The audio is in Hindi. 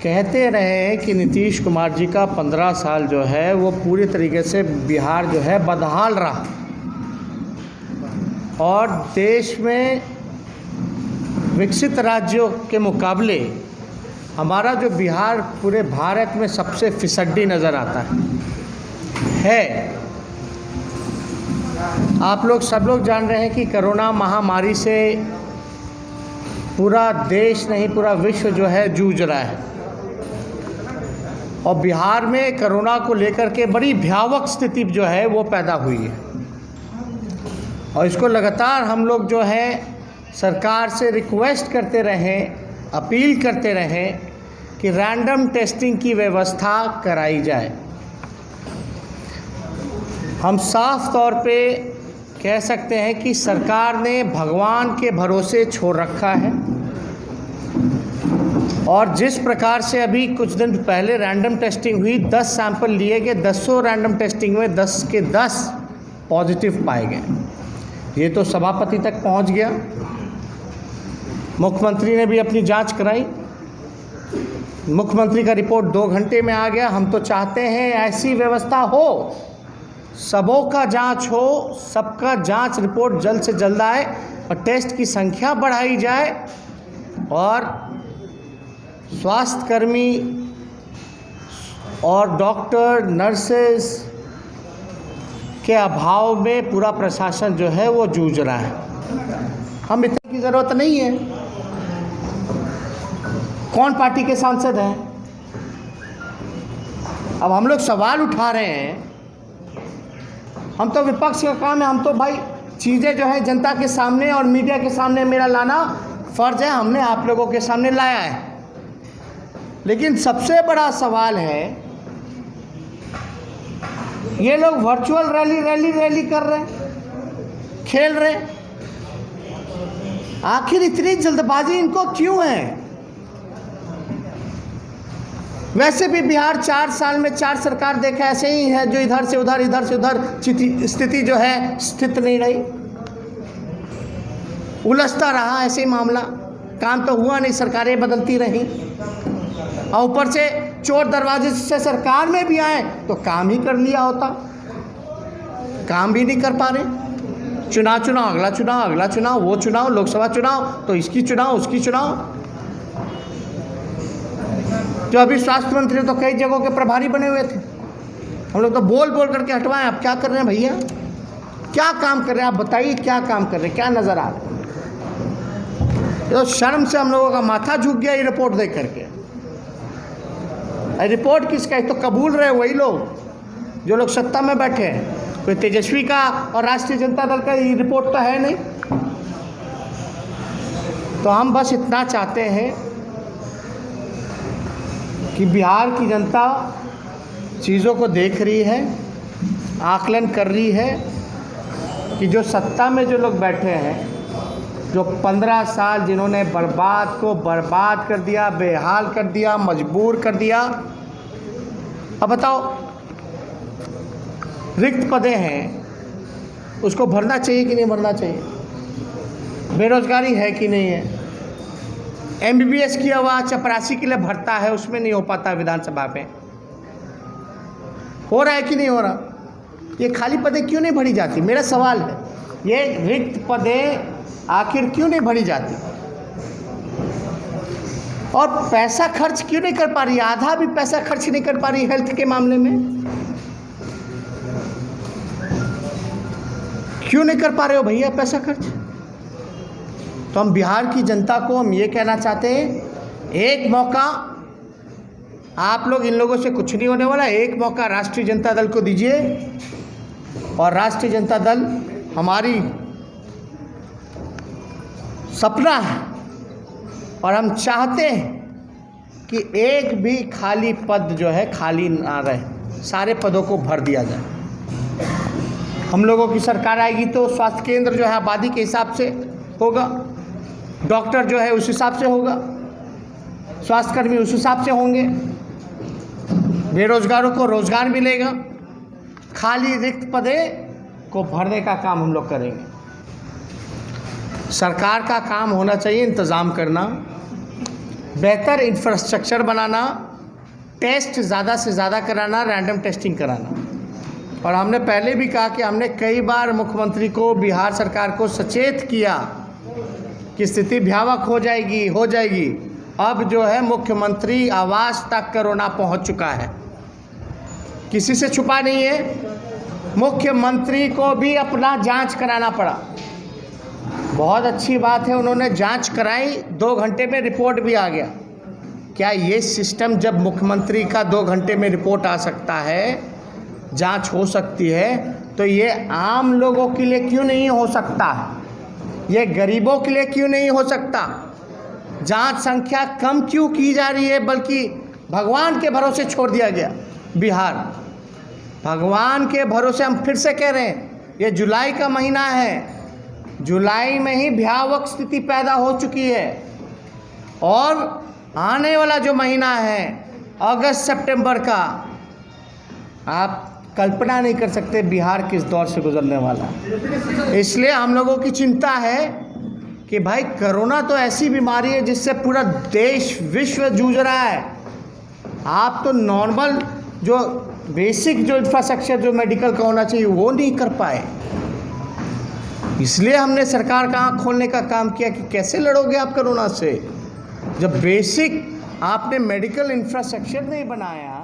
कहते रहे हैं कि नीतीश कुमार जी का 15 साल जो है वो पूरी तरीके से बिहार जो है बदहाल रहा और देश में विकसित राज्यों के मुकाबले हमारा जो बिहार पूरे भारत में सबसे फिसड्डी नज़र आता है। आप लोग सब लोग जान रहे हैं कि कोरोना महामारी से पूरा देश नहीं पूरा विश्व जो है जूझ रहा है और बिहार में कोरोना को लेकर के बड़ी भयावह स्थिति जो है वो पैदा हुई है और इसको लगातार हम लोग जो है सरकार से रिक्वेस्ट करते रहें, अपील करते रहें कि रैंडम टेस्टिंग की व्यवस्था कराई जाए। हम साफ तौर पे कह सकते हैं कि सरकार ने भगवान के भरोसे छोड़ रखा है और जिस प्रकार से अभी कुछ दिन पहले रैंडम टेस्टिंग हुई, 10 सैंपल लिए गए, 10 रैंडम टेस्टिंग में 10 के 10 पॉजिटिव पाए गए। ये तो सभापति तक पहुंच गया। मुख्यमंत्री ने भी अपनी जांच कराई, मुख्यमंत्री का रिपोर्ट 2 घंटे में आ गया। हम तो चाहते हैं ऐसी व्यवस्था हो, सबों का जांच हो, सबका जांच रिपोर्ट जल्द से जल्द आए और टेस्ट की संख्या बढ़ाई जाए और स्वास्थ्यकर्मी और डॉक्टर नर्सेस के अभाव में पूरा प्रशासन जो है वो जूझ रहा है। हम इतने की ज़रूरत नहीं है। कौन पार्टी के सांसद हैं? अब हम लोग सवाल उठा रहे हैं। हम तो विपक्ष का काम है, हम तो भाई चीज़ें जो है जनता के सामने और मीडिया के सामने मेरा लाना फ़र्ज़ है, हमने आप लोगों के सामने लाया है। लेकिन सबसे बड़ा सवाल है, ये लोग वर्चुअल रैली कर रहे हैं, खेल रहे हैं। आखिर इतनी जल्दबाजी इनको क्यों है? वैसे भी बिहार 4 साल में 4 सरकार देखा ऐसे ही है, जो इधर से उधर स्थिति जो है स्थित नहीं रही, उलझता रहा ऐसे ही मामला। काम तो हुआ नहीं, सरकारें बदलती रहीं और ऊपर से चोर दरवाजे से सरकार में भी आए तो काम ही कर लिया होता। काम भी नहीं कर पा रहे। चुनाव अगला चुनाव, वो चुनाव, लोकसभा चुनाव तो इसकी चुनाव उसकी चुनाव। जो अभी स्वास्थ्य मंत्री तो कई जगहों के प्रभारी बने हुए थे, हम लोग तो बोल करके हटवाएं। आप क्या कर रहे हैं भैया? क्या काम कर रहे हैं आप बताइए? क्या काम कर रहे हैं? क्या नज़र आ रहा है? तो शर्म से हम लोगों का माथा झुक गया ये रिपोर्ट देख करके। रिपोर्ट किसका है? तो कबूल रहे वही लोग जो लोग सत्ता में बैठे हैं। कोई तेजस्वी का और राष्ट्रीय जनता दल का ये रिपोर्ट तो है नहीं। तो हम बस इतना चाहते हैं कि बिहार की जनता चीज़ों को देख रही है, आकलन कर रही है कि जो सत्ता में जो लोग बैठे हैं, जो 15 साल जिन्होंने बर्बाद कर दिया, बेहाल कर दिया, मजबूर कर दिया। अब बताओ, रिक्त पदें हैं, उसको भरना चाहिए कि नहीं भरना चाहिए? बेरोजगारी है कि नहीं है? MBBS किया हुआ चपरासी के लिए भरता है, उसमें नहीं हो पाता विधानसभा में। हो रहा है कि नहीं हो रहा? ये खाली पदें क्यों नहीं भरी जाती? मेरा सवाल है, ये रिक्त पदें आखिर क्यों नहीं भरी जाती? और पैसा खर्च क्यों नहीं कर पा रही? आधा भी पैसा खर्च नहीं कर पा रही हेल्थ के मामले में। क्यों नहीं कर पा रहे हो भैया पैसा खर्च? तो हम बिहार की जनता को हम ये कहना चाहते हैं, एक मौका आप लोग, इन लोगों से कुछ नहीं होने वाला। एक मौका राष्ट्रीय जनता दल को दीजिए और राष्ट्रीय जनता दल हमारी सपना है और हम चाहते हैं कि एक भी खाली पद जो है खाली ना रहे, सारे पदों को भर दिया जाए। हम लोगों की सरकार आएगी तो स्वास्थ्य केंद्र जो है आबादी के हिसाब से होगा, डॉक्टर जो है उस हिसाब से होगा, स्वास्थ्यकर्मी उस हिसाब से होंगे, बेरोजगारों को रोजगार मिलेगा। खाली रिक्त पदे को भरने का काम हम लोग करेंगे। सरकार का काम होना चाहिए इंतज़ाम करना, बेहतर इंफ्रास्ट्रक्चर बनाना, टेस्ट ज़्यादा से ज़्यादा कराना, रैंडम टेस्टिंग कराना। और हमने पहले भी कहा कि हमने कई बार मुख्यमंत्री को, बिहार सरकार को सचेत किया कि स्थिति भयावह हो जाएगी। अब जो है मुख्यमंत्री आवास तक कोरोना पहुंच चुका है, किसी से छुपा नहीं है। मुख्यमंत्री को भी अपना जांच कराना पड़ा। बहुत अच्छी बात है, उन्होंने जांच कराई, 2 घंटे में रिपोर्ट भी आ गया। क्या ये सिस्टम, जब मुख्यमंत्री का 2 घंटे में रिपोर्ट आ सकता है, जांच हो सकती है, तो ये आम लोगों के लिए क्यों नहीं हो सकता? ये गरीबों के लिए क्यों नहीं हो सकता? जांच संख्या कम क्यों की जा रही है, बल्कि भगवान के भरोसे छोड़ दिया गया बिहार। भगवान के भरोसे, हम फिर से कह रहे हैं, ये जुलाई का महीना है, जुलाई में ही भयावह स्थिति पैदा हो चुकी है। और आने वाला जो महीना है अगस्त सितंबर का, आप कल्पना नहीं कर सकते बिहार किस दौर से गुजरने वाला है। इसलिए हम लोगों की चिंता है कि भाई कोरोना तो ऐसी बीमारी है जिससे पूरा देश, विश्व जूझ रहा है। आप तो नॉर्मल जो बेसिक जो इंफ्रास्ट्रक्चर जो मेडिकल का होना चाहिए वो नहीं कर पाए। इसलिए हमने सरकार का आँख खोलने का काम किया कि कैसे लड़ोगे आप कोरोना से, जब बेसिक आपने मेडिकल इंफ्रास्ट्रक्चर नहीं बनाया।